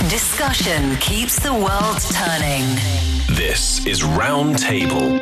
Discussion keeps the world turning. This is Round Table.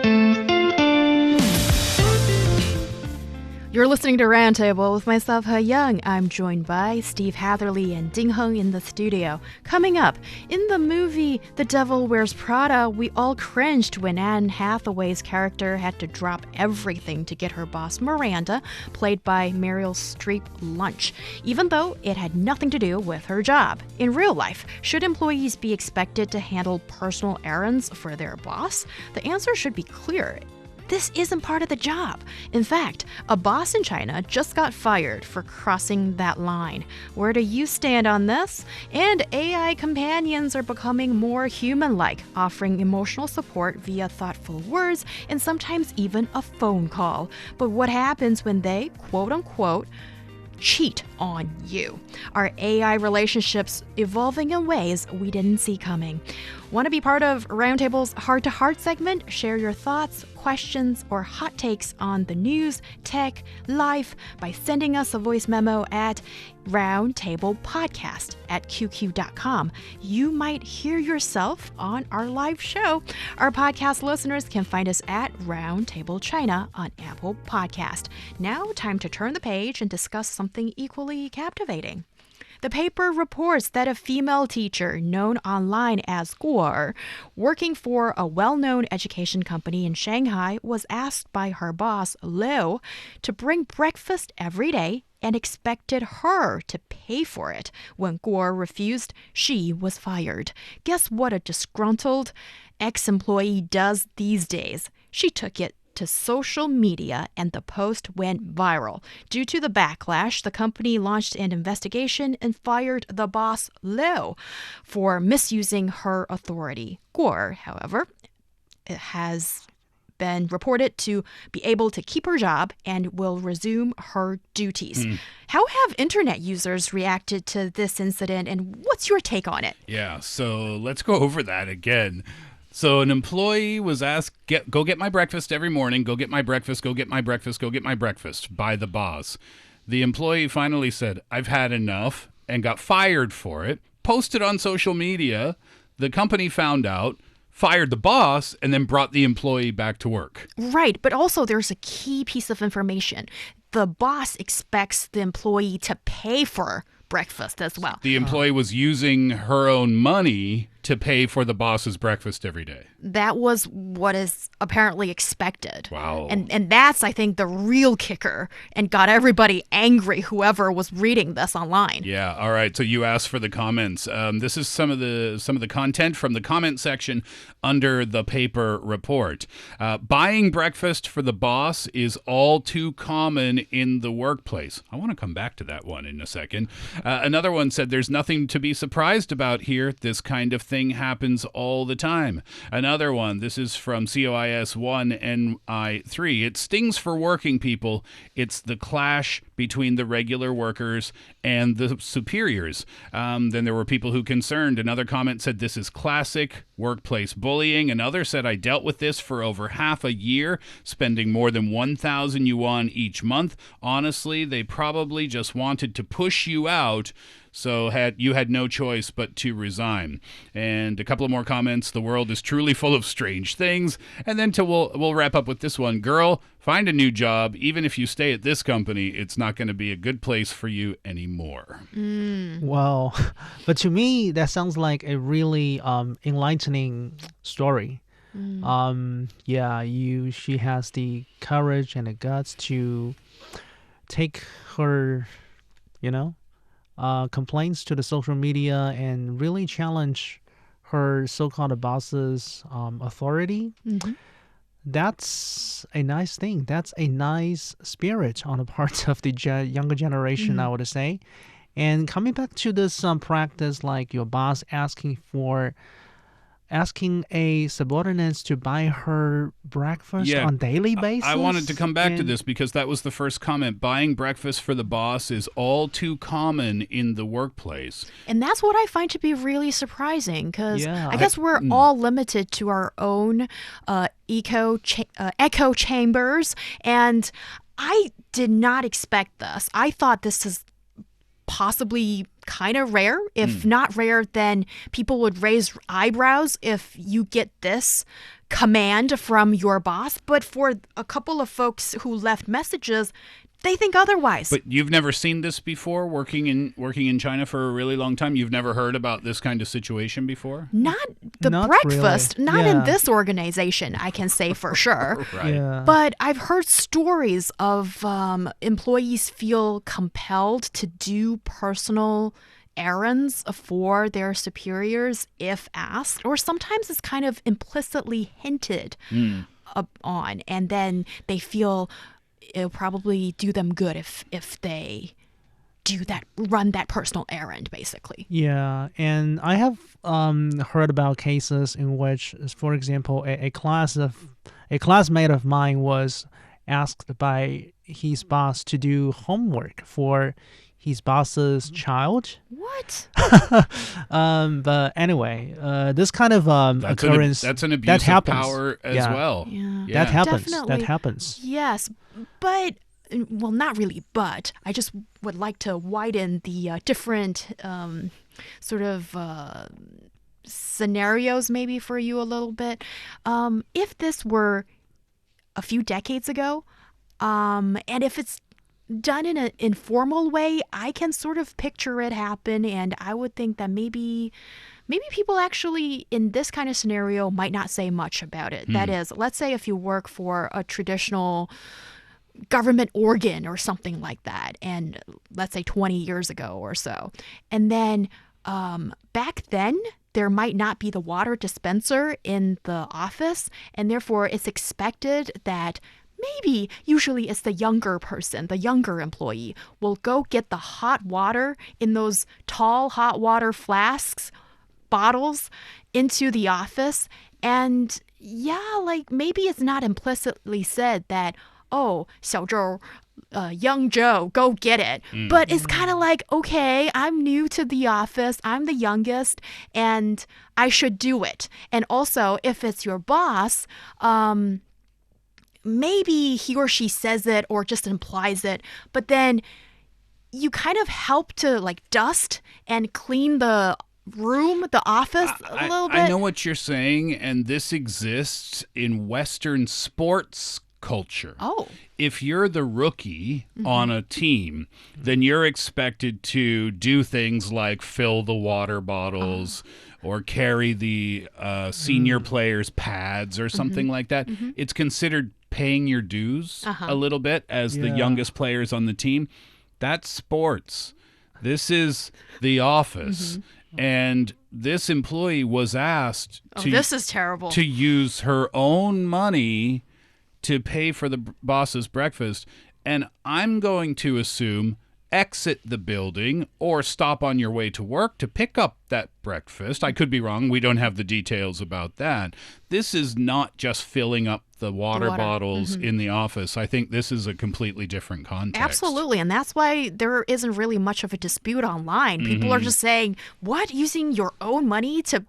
You're listening to Roundtable with myself, Heyang. I'm joined by Steve Hatherly and Ding Heng in the studio. Coming up, in the movie The Devil Wears Prada, we all cringed when Anne Hathaway's character had to drop everything to get her boss Miranda, played by Meryl Streep, lunch, even though it had nothing to do with her job. In real life, should employees be expected to handle personal errands for their boss? The answer should be clear. This isn't part of the job. In fact, a boss in China just got fired for crossing that line. Where do you stand on this? And AI companions are becoming more human-like, offering emotional support via thoughtful words and sometimes even a phone call. But what happens when they, quote-unquote, cheat on you? Are AI relationships evolving in ways we didn't see coming? Want to be part of Roundtable's Heart to Heart segment? Share your thoughts, questions, or hot takes on the news, tech, life by sending us a voice memo at roundtablepodcast@qq.com. You might hear yourself on our live show. Our podcast listeners can find us at Roundtable China on Apple Podcast. Now, time to turn the page and discuss something equally captivating. The paper reports that a female teacher known online as Guo, working for a well-known education company in Shanghai, was asked by her boss, Liu, to bring breakfast every day and expected her to pay for it. When Guo refused, she was fired. Guess what a disgruntled ex-employee does these days? She took it to social media, and the post went viral. Due to the backlash, the company launched an investigation and fired the boss, Liu, for misusing her authority. Guo, however, has been reported to be able to keep her job and will resume her duties. How have internet users reacted to this incident, and what's your take on it? Yeah, so let's go over that again. So an employee was asked, go get my breakfast every morning, go get my breakfast, go get my breakfast, go get my breakfast by the boss. The employee finally said, I've had enough, and got fired for it, posted on social media. The company found out, fired the boss, and then brought the employee back to work. Right, but also there's a key piece of information. The boss expects the employee to pay for breakfast as well. The employee was using her own money to pay for the boss's breakfast every day. That was what is apparently expected. Wow. And that's, I think, the real kicker and got everybody angry, whoever was reading this online. Yeah, all right. So you asked for the comments. This is some of the content from the comment section under the paper report. Buying breakfast for the boss is all too common in the workplace. I want to come back to that one in a second. Another one said, there's nothing to be surprised about here. This kind of thing happens all the time. Another one, this is from COIS1NI3. It stings for working people. It's the clash between the regular workers and the superiors. Then there were people who concerned. Another comment said, this is classic workplace bullying. Another said, I dealt with this for over half a year, spending more than 1,000 yuan each month. Honestly, they probably just wanted to push you out, so you had no choice but to resign. And a couple of more comments. The world is truly full of strange things. And then we'll wrap up with this one. Girl, find a new job. Even if you stay at this company, it's not going to be a good place for you anymore. Well, but to me, that sounds like a really enlightening story. She has the courage and the guts to take her, complaints to the social media and really challenge her so-called boss's authority. That's a nice thing. That's a nice spirit on the part of the younger generation, I would say. And coming back to this practice, like your boss asking a subordinate to buy her breakfast on daily basis. I wanted to come back to this because that was the first comment. Buying breakfast for the boss is all too common in the workplace. And that's what I find to be really surprising because I guess we're all limited to our own echo chambers. And I did not expect this. I thought this is possibly kind of rare. If not rare, then people would raise eyebrows if you get this command from your boss. But for a couple of folks who left messages, they think otherwise. But you've never seen this before, working in China for a really long time? You've never heard about this kind of situation before? Not the Not breakfast, really. not in Yeah. this organization, I can say for sure. Right. Yeah. But I've heard stories of employees feel compelled to do personal errands for their superiors if asked, or sometimes it's kind of implicitly hinted on, and then they feel it'll probably do them good if they do that, run that personal errand, basically. Yeah, and I have heard about cases in which, for example, a classmate of mine was asked by his boss to do homework for his boss's child. What? But anyway, this kind of occurrence That's an abuse that of happens. power as Yeah. well. Yeah. That happens. Definitely. That happens. Yes, but, well, not really, but I just would like to widen the different sort of scenarios maybe for you a little bit. If this were a few decades ago, and if it's done in an informal way, I can sort of picture it happen, and I would think that maybe people actually in this kind of scenario might not say much about it. That is, let's say if you work for a traditional government organ or something like that, and let's say 20 years ago or so, and then back then there might not be the water dispenser in the office, and therefore it's expected that maybe, usually it's the younger person, the younger employee, will go get the hot water in those tall hot water flasks, bottles, into the office. And yeah, like maybe it's not implicitly said that, oh, 小周, young Joe, go get it. But it's kind of like, okay, I'm new to the office, I'm the youngest, and I should do it. And also, if it's your boss, maybe he or she says it or just implies it, but then you kind of help to like dust and clean the room, the office a little bit. I know what you're saying, and this exists in Western sports culture. Oh. If you're the rookie on a team, then you're expected to do things like fill the water bottles or carry the senior players' pads or something like that. It's considered paying your dues a little bit as the youngest players on the team. That's sports. This is the office. And this employee was asked This is terrible. to use her own money to pay for the boss's breakfast. And I'm going to assume exit the building or stop on your way to work to pick up that breakfast. I could be wrong. We don't have the details about that. This is not just filling up the water bottles in the office. I think this is a completely different context. Absolutely, and that's why there isn't really much of a dispute online. People are just saying, what, using your own money to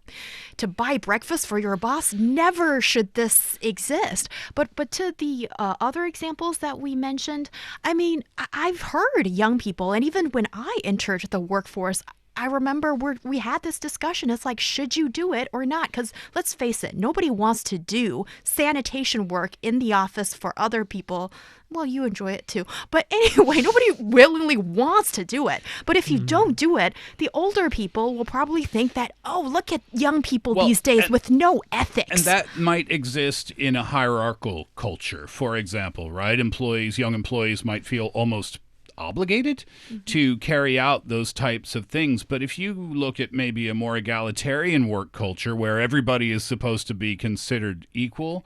buy breakfast for your boss? Never should this exist. But to the other examples that we mentioned, I mean, I've heard young people, and even when I entered the workforce, I remember we had this discussion. It's like, should you do it or not? Because let's face it, nobody wants to do sanitation work in the office for other people. Well, you enjoy it too. But anyway, nobody willingly wants to do it. But if you don't do it, the older people will probably think that, oh, look at young people these days with no ethics. And that might exist in a hierarchical culture, for example, right? Young employees might feel almost obligated to carry out those types of things. But if you look at maybe a more egalitarian work culture where everybody is supposed to be considered equal,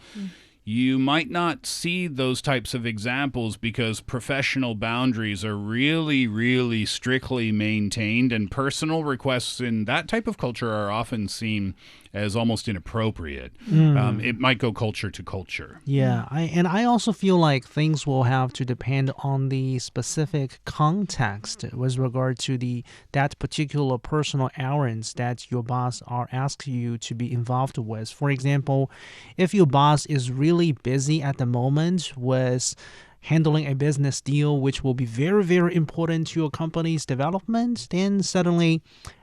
you might not see those types of examples because professional boundaries are really, really strictly maintained, and personal requests in that type of culture are often seen as almost inappropriate. It might go culture to culture. Yeah, I also feel like things will have to depend on the specific context with regard to that particular personal errands that your boss are asking you to be involved with. For example, if your boss is really busy at the moment with handling a business deal which will be very, very important to your company's development, then suddenly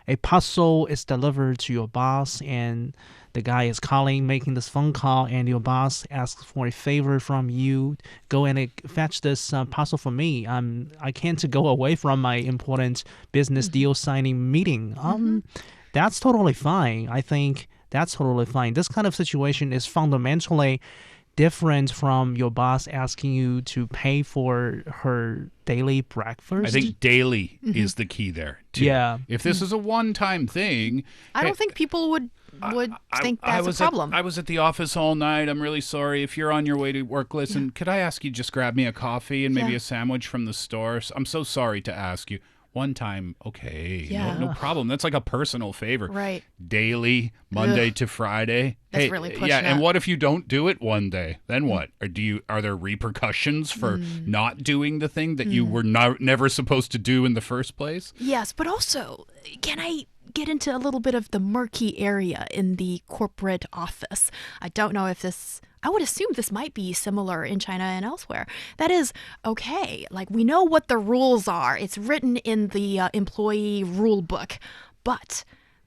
a parcel is delivered to your boss and the guy is calling, making this phone call, and your boss asks for a favor from you. Go and fetch this parcel for me. I can't go away from my important business deal signing meeting. That's totally fine. I think that's totally fine. This kind of situation is fundamentally different from your boss asking you to pay for her daily breakfast. I think daily is the key there, too. Yeah. If this is a one-time thing... I don't think people would think that's a problem. I was at the office all night. I'm really sorry. If you're on your way to work, listen, could I ask you just grab me a coffee and maybe a sandwich from the store? I'm so sorry to ask you. One time, okay, no problem. That's like a personal favor. Right. Daily, Monday to Friday. That's really pushing and it. what if you don't do it one day? Then what? Or are there repercussions for not doing the thing that you were never supposed to do in the first place? Yes, but also, can I get into a little bit of the murky area in the corporate office? I don't know if this... I would assume this might be similar in China and elsewhere. That is, okay, like we know what the rules are. It's written in the employee rule book. But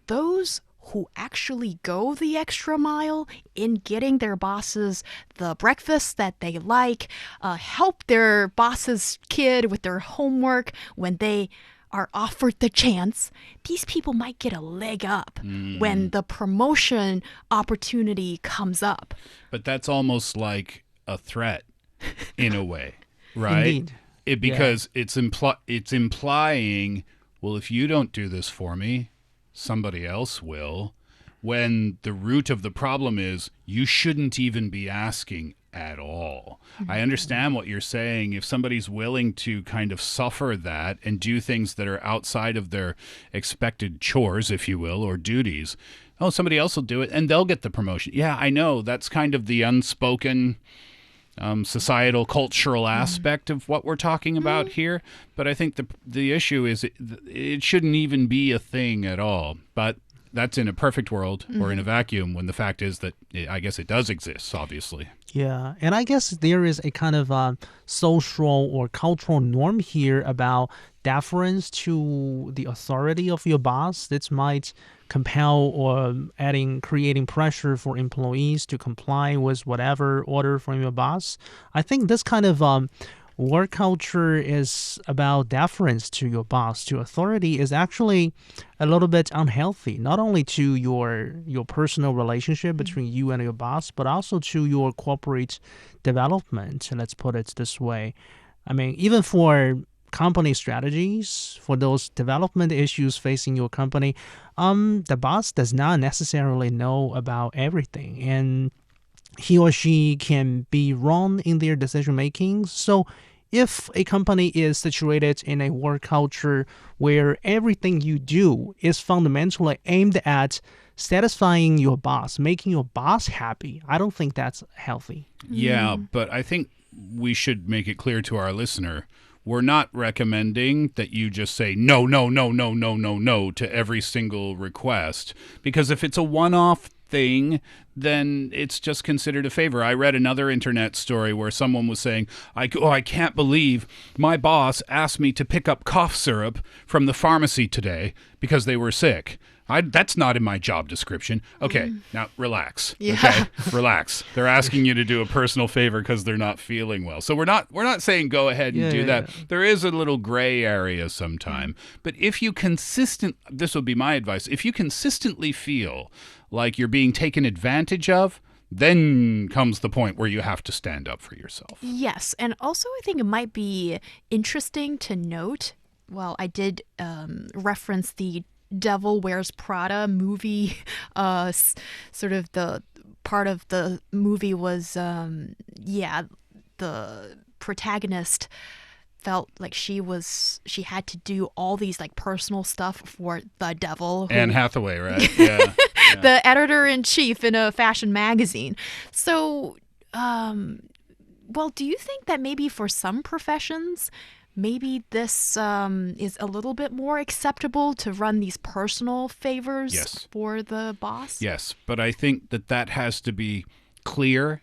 those who actually go the extra mile in getting their bosses the breakfast that they like, help their boss's kid with their homework when they are offered the chance, these people might get a leg up when the promotion opportunity comes up. But that's almost like a threat in a way, right? Indeed. Because it's implying, well, if you don't do this for me, somebody else will, when the root of the problem is you shouldn't even be asking at all. I understand what you're saying. If somebody's willing to kind of suffer that and do things that are outside of their expected chores, if you will, or duties, somebody else will do it and they'll get the promotion. Yeah, I know. That's kind of the unspoken societal, cultural aspect of what we're talking about here. But I think the issue is it shouldn't even be a thing at all. But that's in a perfect world or in a vacuum, when the fact is that I guess it does exist, obviously. Yeah, and I guess there is a kind of social or cultural norm here about deference to the authority of your boss that might compel or creating pressure for employees to comply with whatever order from your boss. I think this kind of work culture is about deference to your boss, to authority, is actually a little bit unhealthy, not only to your personal relationship between you and your boss, but also to your corporate development. Let's put it this way. I mean, even for company strategies, for those development issues facing your company, the boss does not necessarily know about everything, and he or she can be wrong in their decision making. So if a company is situated in a work culture where everything you do is fundamentally aimed at satisfying your boss, making your boss happy, I don't think that's healthy. Yeah, but I think we should make it clear to our listener, we're not recommending that you just say no to every single request, because if it's a one-off thing, then it's just considered a favor. I read another internet story where someone was saying, I can't believe my boss asked me to pick up cough syrup from the pharmacy today because they were sick. That's not in my job description. Okay, now relax. Yeah. Okay, relax. They're asking you to do a personal favor because they're not feeling well. So we're not saying go ahead and do that. There is a little gray area sometime. But if you this would be my advice, if you consistently feel like you're being taken advantage of, then comes the point where you have to stand up for yourself. Yes, and also I think it might be interesting to note, well, I did reference the Devil Wears Prada movie. Sort of the part of the movie was, the protagonist felt like she had to do all these like personal stuff for the devil. Anne Hathaway, right? Yeah. The editor-in-chief in a fashion magazine. So, well, do you think that maybe for some professions, maybe this is a little bit more acceptable to run these personal favors for the boss? Yes, but I think that has to be clear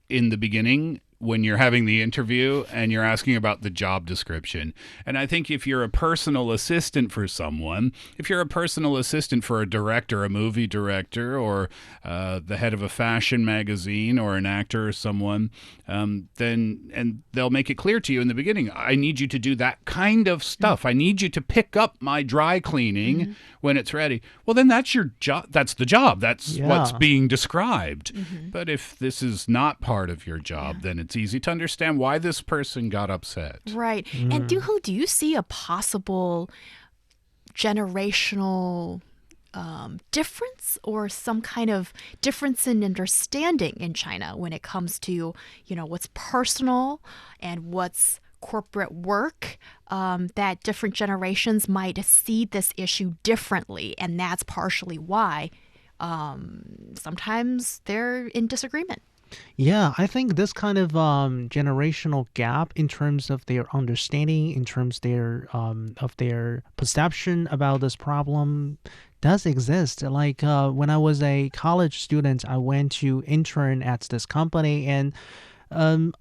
in the beginning, when you're having the interview and you're asking about the job description. And I think if you're a personal assistant for someone, if you're a personal assistant for a director, a movie director, or the head of a fashion magazine, or an actor or someone, then they'll make it clear to you in the beginning, I need you to do that kind of stuff. I need you to pick up my dry cleaning when it's ready. Well, then that's your job. That's the job. That's what's being described. But if this is not part of your job, then it's easy to understand why this person got upset. Right. And Ding Heng, do you see a possible generational difference or some kind of difference in understanding in China when it comes to, what's personal and what's corporate work, that different generations might see this issue differently, and that's partially why sometimes they're in disagreement. Yeah, I think this kind of generational gap in terms of their understanding, in terms of their perception about this problem does exist. Like when I was a college student, I went to intern at this company, and on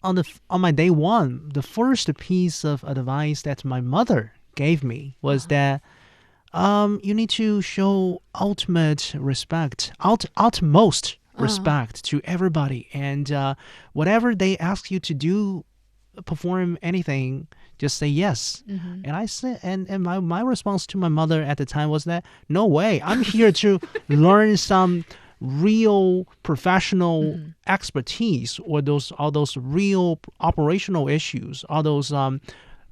my day one, the first piece of advice that my mother gave me was that you need to show utmost respect to everybody, and whatever they ask you to do, perform anything, just say yes. And I said, and my response to my mother at the time was that, no way, I'm here to learn some real professional expertise, or all those real operational issues, all those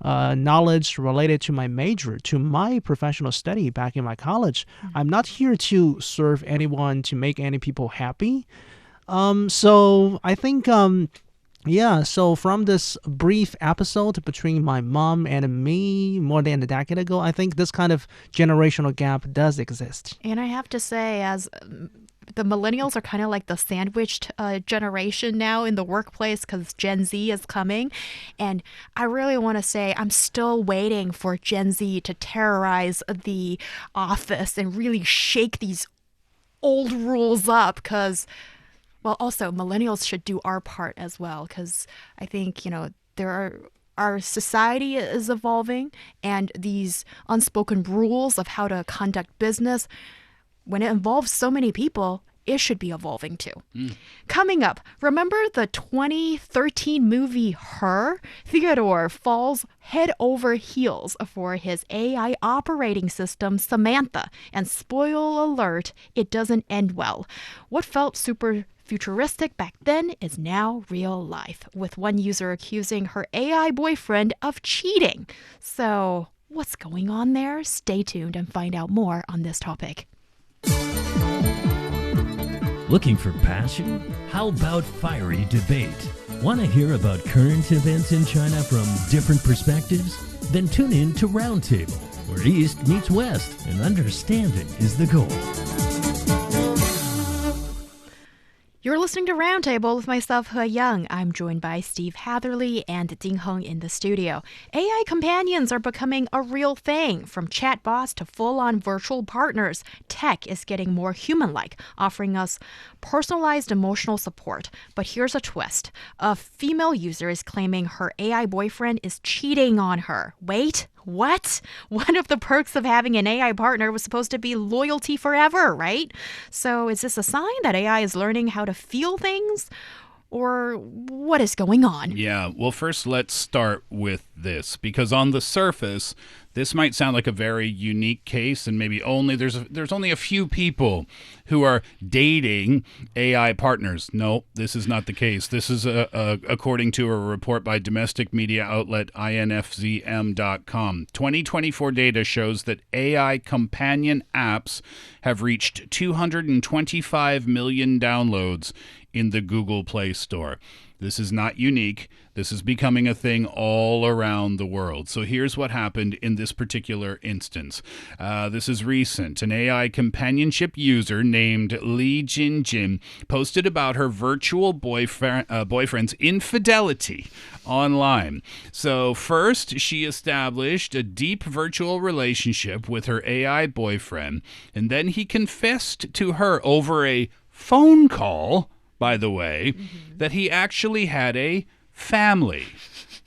knowledge related to my major, to my professional study back in my college. I'm not here to serve anyone, to make any people happy. So I think, so from this brief episode between my mom and me more than a decade ago, I think this kind of generational gap does exist. And I have to say, as the millennials are kind of like the sandwiched generation now in the workplace, because Gen Z is coming. And I really want to say I'm still waiting for Gen Z to terrorize the office and really shake these old rules up, because, well, also millennials should do our part as well, because I think, our society is evolving, and these unspoken rules of how to conduct business, when it involves so many people, it should be evolving too. Coming up, remember the 2013 movie Her? Theodore falls head over heels for his AI operating system, Samantha. And spoil alert, it doesn't end well. What felt super futuristic back then is now real life, with one user accusing her AI boyfriend of cheating. So, what's going on there? Stay tuned and find out more on this topic. Looking for passion? How about fiery debate? Want to hear about current events in China from different perspectives? Then tune in to Roundtable, where East meets West and understanding is the goal. You're listening to Roundtable with myself, Heyang. I'm joined by Steve Hatherly and Ding Heng in the studio. AI companions are becoming a real thing. From chatbots to full-on virtual partners, tech is getting more human-like, offering us personalized emotional support. But here's a twist. A female user is claiming her AI boyfriend is cheating on her. Wait, what? One of the perks of having an AI partner was supposed to be loyalty forever, right? So is this a sign that AI is learning how to feel things? Or what is going on? Yeah, well, first let's start with this, because on the surface, this might sound like a very unique case, and maybe there's only a few people who are dating AI partners. No, this is not the case. This is according to a report by domestic media outlet infzm.com. 2024 data shows that AI companion apps have reached 225 million downloads in the Google Play Store. This is not unique. This is becoming a thing all around the world. So here's what happened in this particular instance. This is recent. An AI companionship user named Li Jinjin posted about her virtual boyfriend's infidelity online. So first, she established a deep virtual relationship with her AI boyfriend, and then he confessed to her over a phone call, by the way, that he actually had a family.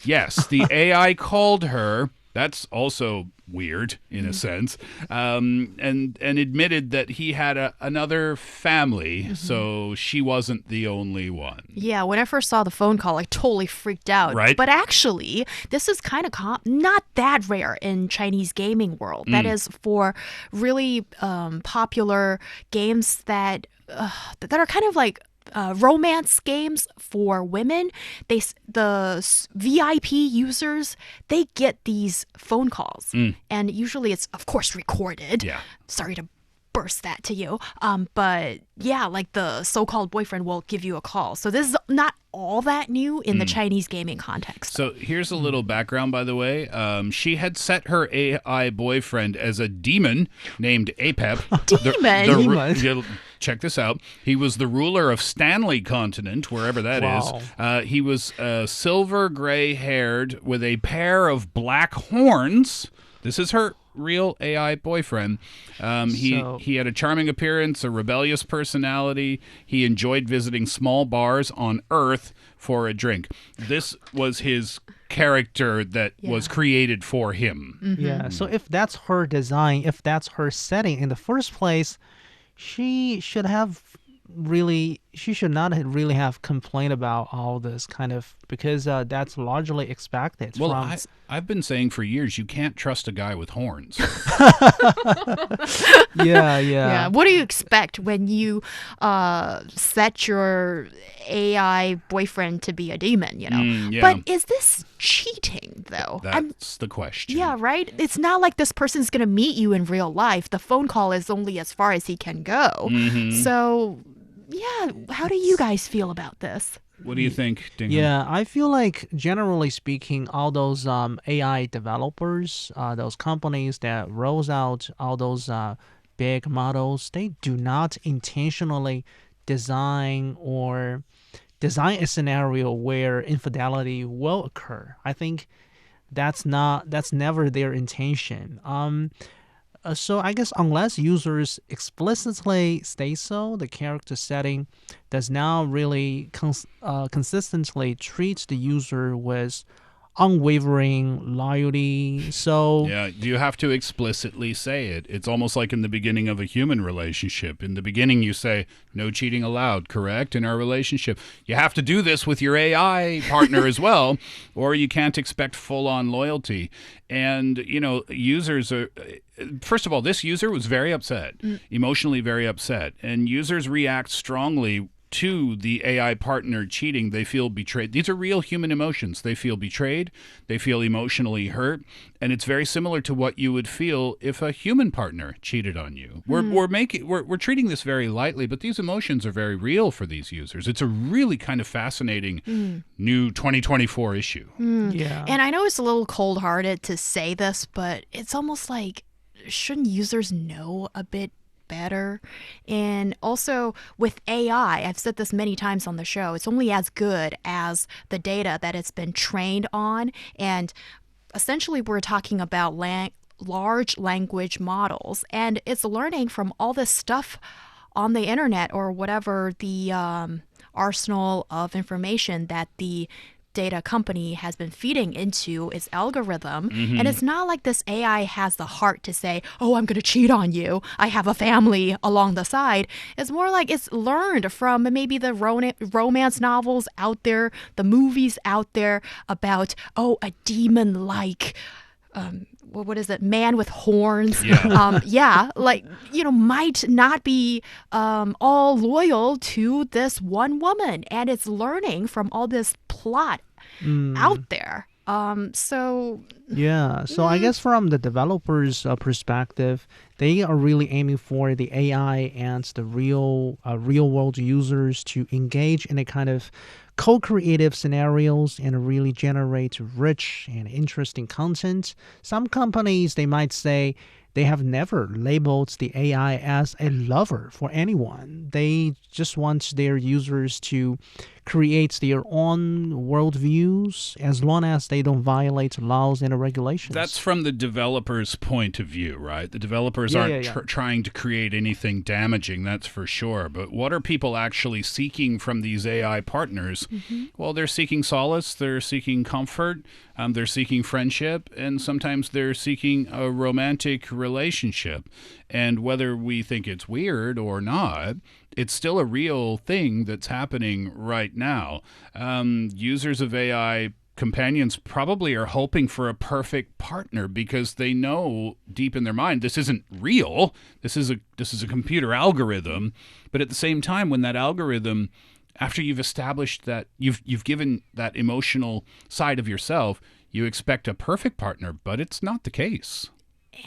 Yes, the AI called her. That's also weird in a sense, and admitted that he had another family, so she wasn't the only one. Yeah, when I first saw the phone call, I totally freaked out. Right. But actually, this is kind of not that rare in Chinese gaming world. That is for really popular games that are kind of like romance games for women. The VIP users, they get these phone calls, and usually it's of course recorded. Yeah. Sorry to burst that to you, but yeah, like the so-called boyfriend will give you a call. So this is not all that new in the Chinese gaming context. So here's a little background, by the way. She had set her AI boyfriend as a demon named Apep. Demon? Check this out. He was the ruler of Stanley Continent, wherever that is. He was silver gray haired with a pair of black horns. This is her real AI boyfriend. He had a charming appearance, a rebellious personality. He enjoyed visiting small bars on Earth for a drink. This was his character that was created for him. Yeah, so if that's her design, if that's her setting in the first place, she should not really have complained about all this kind of, because that's largely expected. Well, I've been saying for years, you can't trust a guy with horns. Yeah. What do you expect when you set your AI boyfriend to be a demon, yeah. But is this cheating, though? That's the question. Yeah, right? It's not like this person's going to meet you in real life. The phone call is only as far as he can go. So, yeah, how do you guys feel about this? What do you think, Ding Heng? Yeah, I feel like, generally speaking, all those AI developers, those companies that rolls out all those big models, they do not intentionally design a scenario where infidelity will occur. I think that's never their intention. So I guess unless users explicitly state so, the character setting does not really consistently treat the user with unwavering loyalty. So yeah, you have to explicitly say it. It's almost like in the beginning of a human relationship. In the beginning, you say, no cheating allowed, correct, in our relationship. You have to do this with your AI partner as well, or you can't expect full-on loyalty. And, users are... First of all, this user was very upset, emotionally very upset. And users react strongly to the AI partner cheating. They feel betrayed. These are real human emotions. They feel betrayed. They feel emotionally hurt. And it's very similar to what you would feel if a human partner cheated on you. We're treating this very lightly, but these emotions are very real for these users. It's a really kind of fascinating new 2024 issue. yeah. And I know it's a little cold-hearted to say this, but it's almost like, shouldn't users know a bit better? And also with AI, I've said this many times on the show, it's only as good as the data that it's been trained on. And essentially we're talking about large language models, and it's learning from all this stuff on the internet or whatever the arsenal of information that the data company has been feeding into its algorithm. And it's not like this AI has the heart to say, oh, I'm going to cheat on you, I have a family along the side. It's more like it's learned from maybe the romance novels out there, the movies out there about, oh, a demon-like what is it? Man with horns. Yeah. Might not be all loyal to this one woman, and it's learning from all this plot out there. So I guess from the developers' perspective, they are really aiming for the AI and the real world users to engage in a kind of co-creative scenarios and really generate rich and interesting content. Some companies, they might say, they have never labeled the AI as a lover for anyone. They just want their users to create their own worldviews as long as they don't violate laws and regulations. That's from the developer's point of view, right? The developers aren't trying to create anything damaging, that's for sure. But what are people actually seeking from these AI partners? Well, they're seeking solace, they're seeking comfort, they're seeking friendship, and sometimes they're seeking a romantic relationship. And whether we think it's weird or not, it's still a real thing that's happening right now. Users of AI companions probably are hoping for a perfect partner because they know deep in their mind this isn't real. This is a computer algorithm. But at the same time, when that algorithm, after you've established that you've given that emotional side of yourself, you expect a perfect partner, but it's not the case.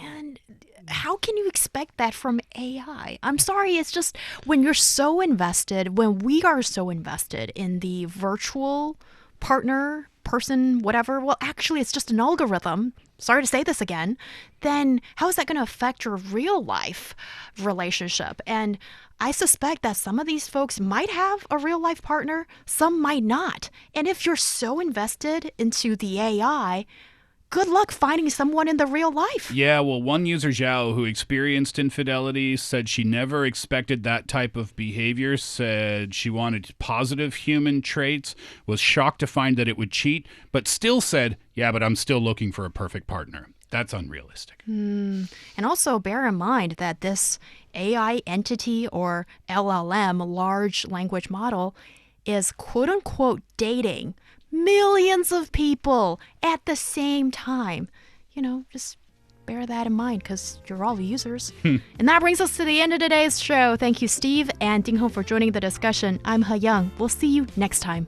And how can you expect that from AI? I'm sorry, it's just when you're so invested, when we are so invested in the virtual partner, person, whatever, well, actually, it's just an algorithm. Sorry to say this again. Then how is that going to affect your real life relationship? And I suspect that some of these folks might have a real life partner, some might not. And if you're so invested into the AI, good luck finding someone in the real life. Yeah, well, one user, Zhao, who experienced infidelity, said she never expected that type of behavior, said she wanted positive human traits, was shocked to find that it would cheat, but still said, yeah, but I'm still looking for a perfect partner. That's unrealistic. And also bear in mind that this AI entity or LLM, large language model, is quote-unquote dating millions of people at the same time. Just bear that in mind because you're all users. And that brings us to the end of today's show. Thank you, Steve and Ding Heng, for joining the discussion. I'm Heyang. We'll see you next time.